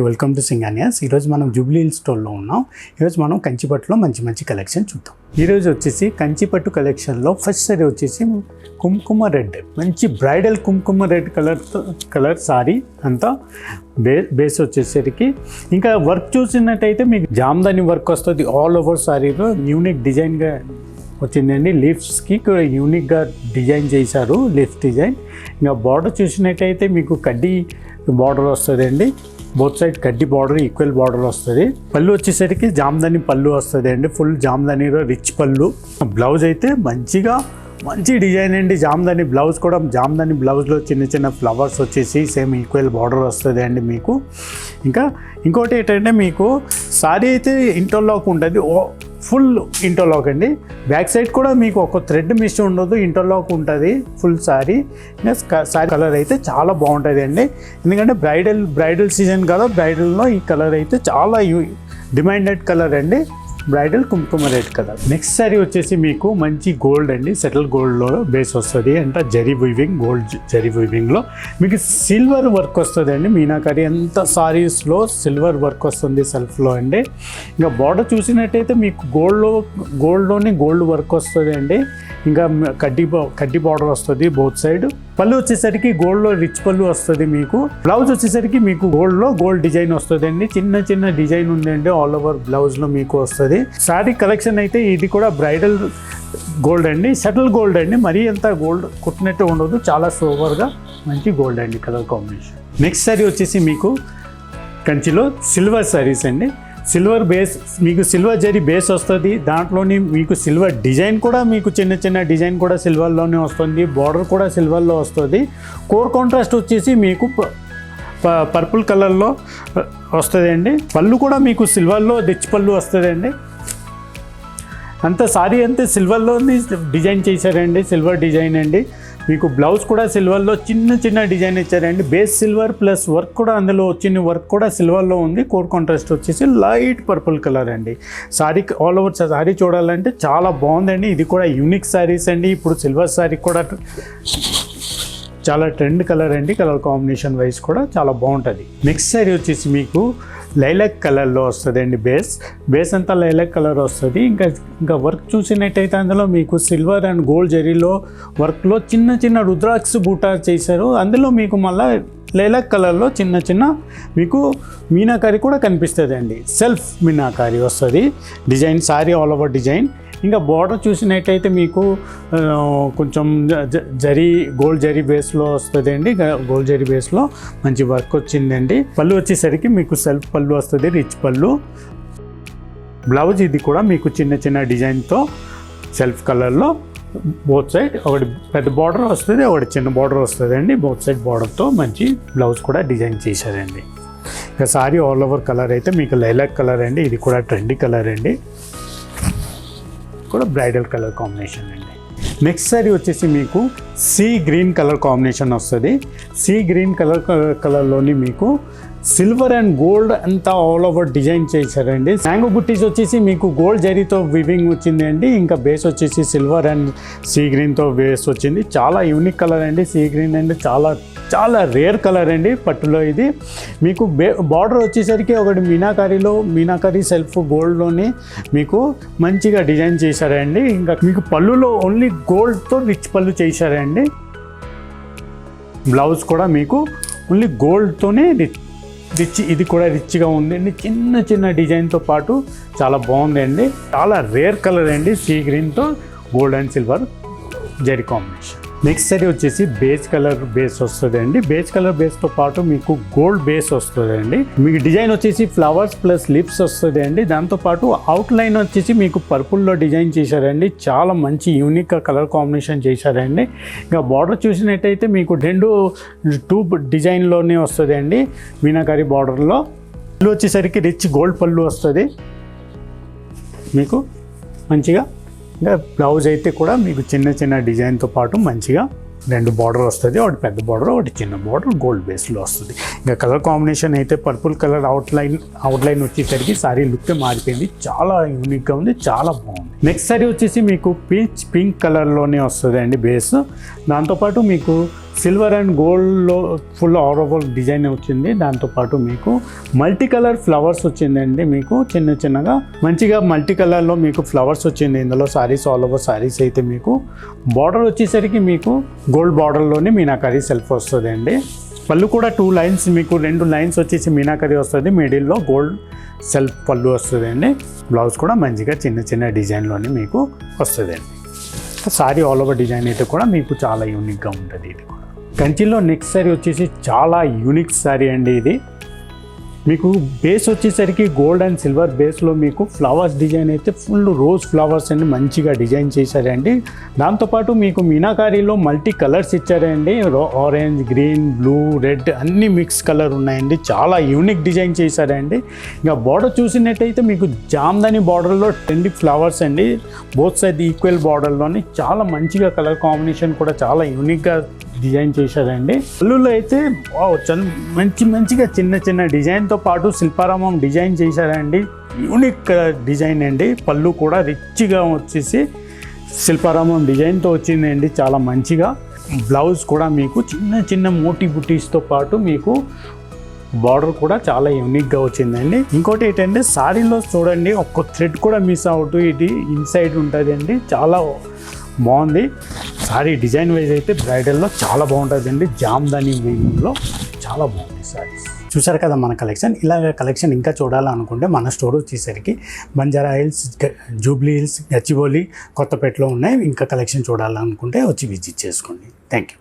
Hi welcome to సింగానియాస్. ఈరోజు మనం Jubilee hills స్టోర్లో ఉన్నాం. ఈరోజు మనం కంచిపట్టులో మంచి మంచి కలెక్షన్ చూద్దాం. ఈరోజు వచ్చేసి కంచిపట్టు కలెక్షన్లో ఫస్ట్ సారీ వచ్చేసి కుంకుమ రెడ్, మంచి బ్రైడల్ కుంకుమ రెడ్ కలర్ సారీ అంతా బేస్ వచ్చేసరికి ఇంకా వర్క్ చూసినట్టయితే మీకు జామ్దాని వర్క్ వస్తుంది. ఆల్ ఓవర్ సారీలో యూనిక్ డిజైన్గా వచ్చిందండి. లీఫ్స్కి కూడా యూనిక్గా డిజైన్ చేశారు, లీఫ్ డిజైన్. ఇంకా బార్డర్ చూసినట్టయితే మీకు కడ్డీ బార్డర్ వస్తుంది అండి. బోత్ సైడ్ కడ్డీ బార్డర్, ఈక్వల్ బార్డర్ వస్తుంది. పళ్ళు వచ్చేసరికి జామ్దాని పళ్ళు వస్తుంది అండి. ఫుల్ జామ్దానిలో రిచ్ పళ్ళు. బ్లౌజ్ అయితే మంచి డిజైన్ అండి. జామ్దాని బ్లౌజ్ కూడా జామ్దాని బ్లౌజ్లో చిన్న చిన్న ఫ్లవర్స్ వచ్చేసి సేమ్ ఈక్వల్ బార్డర్ వస్తుంది అండి మీకు. ఇంకా ఇంకోటి ఏంటంటే మీకు సారీ అయితే ఇంటర్లాక్ ఉంటుంది, ఫుల్ ఇంటర్లాక్ అండి. బ్యాక్ సైడ్ కూడా మీకు ఒక థ్రెడ్ మిస్ ఉండదు, ఇంటర్లాక్ ఉంటుంది ఫుల్ సారీ. ఇంకా సారీ కలర్ అయితే చాలా బాగుంటుంది అండి. ఎందుకంటే బ్రైడల్ సీజన్ కదా, బ్రైడల్లో ఈ కలర్ అయితే చాలా డిమాండెడ్ కలర్ అండి, బ్రైడల్ కుంకుమ రెడ్ కలర్. నెక్స్ట్ సారీ వచ్చేసి మీకు మంచి గోల్డ్ అండి, సెటిల్ గోల్డ్లో బేస్ వస్తుంది. అంటే జరీ వీవింగ్, గోల్డ్ జరీ వీవింగ్లో మీకు సిల్వర్ వర్క్ వస్తుంది అండి. మీనాకరీ అంత సారీస్లో సిల్వర్ వర్క్ వస్తుంది సెల్ఫ్లో అండి. ఇంకా బార్డర్ చూసినట్టయితే మీకు గోల్డ్లోనే గోల్డ్ వర్క్ వస్తుంది అండి. ఇంకా కడ్డీ బార్డర్ వస్తుంది బోత్ సైడ్. పళ్ళు వచ్చేసరికి గోల్డ్లో రిచ్ పళ్ళు వస్తుంది మీకు. బ్లౌజ్ వచ్చేసరికి మీకు గోల్డ్లో గోల్డ్ డిజైన్ వస్తుంది అండి. చిన్న డిజైన్ ఉందండి ఆల్ ఓవర్ బ్లౌజ్లో మీకు వస్తుంది. సారీ కలెక్షన్ అయితే ఇది కూడా బ్రైడల్ గోల్డ్ అండి, సెటిల్ గోల్డ్ అండి. మరీ అంత గోల్డ్ కుట్టినట్టు ఉండదు, చాలా సోవర్గా మంచి గోల్డ్ అండి కలర్ కాంబినేషన్. నెక్స్ట్ సారీ వచ్చేసి మీకు కంచిలో సిల్వర్ సారీస్ అండి. సిల్వర్ బేస్, మీకు సిల్వర్ జరీ బేస్ వస్తుంది. దాంట్లోని మీకు సిల్వర్ డిజైన్ కూడా మీకు చిన్న డిజైన్ కూడా సిల్వర్లోనే వస్తుంది. బార్డర్ కూడా సిల్వర్లో వస్తుంది. కోర్ కాంట్రాస్ట్ వచ్చేసి మీకు పర్పుల్ కలర్లో వస్తుంది అండి. పళ్ళు కూడా మీకు సిల్వర్లో రిచ్ పళ్ళు వస్తుంది అండి. అంత సారీ అంతే సిల్వర్లోని డిజైన్ చేశారండి, సిల్వర్ డిజైన్ అండి. మీకు బ్లౌజ్ కూడా సిల్వర్లో చిన్న డిజైన్ ఇచ్చారండి. బేస్ సిల్వర్ ప్లస్ వర్క్ కూడా అందులో వచ్చిన వర్క్ కూడా సిల్వర్లో ఉంది. కోర్ కాంట్రాస్ట్ వచ్చేసి లైట్ పర్పుల్ కలర్ అండి. సారీ ఆల్ ఓవర్ సారీ చూడాలంటే చాలా బాగుందండి. ఇది కూడా యూనిక్ సారీస్ అండి. ఇప్పుడు సిల్వర్ సారీ కూడా చాలా ట్రెండ్ కలర్ అండి. కలర్ కాంబినేషన్ వైజ్ కూడా చాలా బాగుంటుంది. నెక్స్ట్ సారీ వచ్చేసి మీకు లైలాక్ కలర్లో వస్తుంది అండి. బేస్ అంతా లైలాక్ కలర్ వస్తుంది. ఇంకా వర్క్ చూసినట్టయితే అందులో మీకు సిల్వర్ అండ్ గోల్డ్ జరీలో వర్క్లో చిన్న రుద్రాక్ష బూటా చేశారు. అందులో మీకు మళ్ళీ లైలాక్ కలర్లో చిన్న మీకు మీనాకారి కూడా కనిపిస్తుంది అండి. సెల్ఫ్ మీనాకారి వస్తుంది design, sorry all over design. ఇంకా బార్డర్ చూసినట్టయితే మీకు కొంచెం గోల్డ్ జరీ బేస్లో వస్తుంది అండి. గోల్డ్ జరీ బేస్లో మంచి వర్క్ వచ్చిందండి. పళ్ళు వచ్చేసరికి మీకు సెల్ఫ్ పళ్ళు వస్తుంది, రిచ్ పళ్ళు. బ్లౌజ్ ఇది కూడా మీకు చిన్న డిజైన్తో సెల్ఫ్ కలర్లో బోత్ సైడ్ ఒకటి పెద్ద బార్డర్ వస్తుంది, ఒకటి చిన్న బార్డర్ వస్తుంది అండి. బోత్ సైడ్ బార్డర్తో మంచి బ్లౌజ్ కూడా డిజైన్ చేశారండి. ఇక సారీ ఆల్ ఓవర్ కలర్ అయితే మీకు లైలాక్ కలర్ అండి. ఇది కూడా ట్రెండీ కలర్ అండి, కూడా బ్రైడల్ కలర్ కాంబినేషన్ అండి. నెక్స్ట్ సారీ వచ్చేసి మీకు సీ గ్రీన్ కలర్ కాంబినేషన్ వస్తుంది. సీ గ్రీన్ కలర్లోని మీకు సిల్వర్ అండ్ గోల్డ్ అంతా ఆల్ ఓవర్ డిజైన్ చేశారండి. మ్యాంగో బుట్టీస్ వచ్చేసి మీకు గోల్డ్ జరీతో వివింగ్ వచ్చింది అండి. ఇంకా బేస్ వచ్చేసి సిల్వర్ అండ్ సీ గ్రీన్తో బేస్ వచ్చింది. చాలా యూనిక్ కలర్ అండి సీ గ్రీన్ అండి. చాలా రేర్ కలర్ అండి పట్టులో. ఇది మీకు బార్డర్ వచ్చేసరికి ఒకటి మీనాకారీ సెల్ఫ్ గోల్డ్లోని మీకు మంచిగా డిజైన్ చేశారండి. ఇంకా మీకు పళ్ళులో ఓన్లీ గోల్డ్తో రిచ్ పళ్ళు చేశారండి. బ్లౌజ్ కూడా మీకు ఓన్లీ గోల్డ్తోనే రిచ్, ఇది కూడా రిచ్గా ఉందండి. చిన్న డిజైన్తో పాటు చాలా బాగుందండి. చాలా రేర్ కలర్ అండి సీ గ్రీన్తో gold and silver zari combination. Next sari వచ్చేసి బేస్ కలర్ బేస్ వస్తుంది అండి. బేస్ కలర్ బేస్తో పాటు మీకు గోల్డ్ బేస్ వస్తుంది అండి. మీకు డిజైన్ వచ్చేసి ఫ్లవర్స్ ప్లస్ లిప్స్ వస్తుంది అండి. దాంతోపాటు అవుట్ లైన్ వచ్చేసి మీకు పర్పుల్లో డిజైన్ చేశారండి. చాలా మంచి యూనిక్ కలర్ కాంబినేషన్ చేశారండి. ఇంకా బార్డర్ చూసినట్టయితే మీకు టూ డిజైన్లోనే వస్తుంది అండి. మీనాకారి బార్డర్లో పళ్ళు వచ్చేసరికి రిచ్ గోల్డ్ పళ్ళు వస్తుంది మీకు మంచిగా. ఇంకా బ్లౌజ్ అయితే కూడా మీకు చిన్న డిజైన్తో పాటు మంచిగా రెండు బార్డర్ వస్తుంది. ఒకటి పెద్ద బార్డర్, ఒకటి చిన్న బార్డర్ గోల్డ్ బేస్లో వస్తుంది. ఇంకా కలర్ కాంబినేషన్ అయితే పర్పుల్ కలర్ అవుట్లైన్ వచ్చేసరికి సారీ లుక్ మారిపోయింది. చాలా యూనిక్గా ఉంది, చాలా బాగుంది. నెక్స్ట్ సారీ వచ్చేసి మీకు పింక్ కలర్లోనే వస్తుంది అండి బేస్. దాంతోపాటు మీకు సిల్వర్ అండ్ గోల్డ్లో ఫుల్ ఆల్ ఓవర్ డిజైన్ వచ్చింది. దాంతోపాటు మీకు మల్టీ కలర్ ఫ్లవర్స్ వచ్చిందండి. మీకు చిన్న చిన్నగా మంచిగా మల్టీ కలర్లో మీకు ఫ్లవర్స్ వచ్చింది ఇందులో. సారీస్ ఆల్ ఓవర్ సారీస్ అయితే మీకు బార్డర్ వచ్చేసరికి మీకు గోల్డ్ బార్డర్లోనే మీనాకరీ సెల్ఫ్ వస్తుందండి. పళ్ళు కూడా 2 లైన్స్ మీకు 2 లైన్స్ వచ్చేసి మీనాకరీ వస్తుంది, మిడిల్లో గోల్డ్ సెల్ఫ్ పళ్ళు వస్తుందండి. బ్లౌజ్ కూడా మంచిగా చిన్న చిన్న డిజైన్లోనే మీకు వస్తుందండి. సారీ ఆల్ ఓవర్ డిజైన్ అయితే కూడా మీకు చాలా యూనిక్గా ఉంటుంది. ఇది కూడా కంచిలో నెక్స్ట్ సారీ వచ్చేసి చాలా యూనిక్ సారీ అండి. ఇది మీకు బేస్ వచ్చేసరికి గోల్డ్ అండ్ సిల్వర్ బేస్లో మీకు ఫ్లవర్స్ డిజైన్ అయితే ఫుల్ రోజ్ ఫ్లవర్స్ అండి మంచిగా డిజైన్ చేశారండి. దాంతోపాటు మీకు మీనాకారీలో మల్టీ కలర్స్ ఇచ్చారండి. ఆరెంజ్, గ్రీన్, బ్లూ, రెడ్ అన్ని మిక్స్ కలర్ ఉన్నాయండి. చాలా యూనిక్ డిజైన్ చేశారండి. ఇంకా బార్డర్ చూసినట్టయితే మీకు జామ్దాని బార్డర్లో 10 ఫ్లవర్స్ అండి. బోత్ సైడ్ ఈక్వల్ బార్డర్లోని చాలా మంచిగా కలర్ కాంబినేషన్ కూడా చాలా యూనిక్గా డిజైన్ చేశారండి. పళ్ళులో అయితే మంచిగా చిన్న చిన్న డిజైన్తో పాటు శిల్పారామం డిజైన్ చేశారండి. యూనిక్ డిజైన్ అండి. పళ్ళు కూడా రిచ్గా వచ్చేసి శిల్పారామం డిజైన్తో వచ్చిందండి చాలా మంచిగా. బ్లౌజ్ కూడా మీకు చిన్న చిన్న మోటీ బుటీస్తో పాటు మీకు బార్డర్ కూడా చాలా యూనిక్గా వచ్చిందండి. ఇంకోటి ఏంటంటే సారీలో చూడండి ఒక్క థ్రెడ్ కూడా మిస్ అవుతూ ఇది ఇన్సైడ్ ఉంటుంది అండి. చాలా బాగుంది సారీ. డిజైన్ వైజ్ అయితే బ్రైడల్లో చాలా బాగుంటుందండి. జామ్దాని వీవింగ్లో చాలా బాగుంది సారీస్. చూసారు కదా మన కలెక్షన్. ఇలాగ కలెక్షన్ ఇంకా చూడాలనుకుంటే మన స్టోర్ వచ్చేసరికి Banjara Hills, Jubilee Hills, Gachibowli, కొత్తపేటలో ఉన్నాయి. ఇంకా కలెక్షన్ చూడాలనుకుంటే వచ్చి విజిట్ చేసుకోండి. Thank you.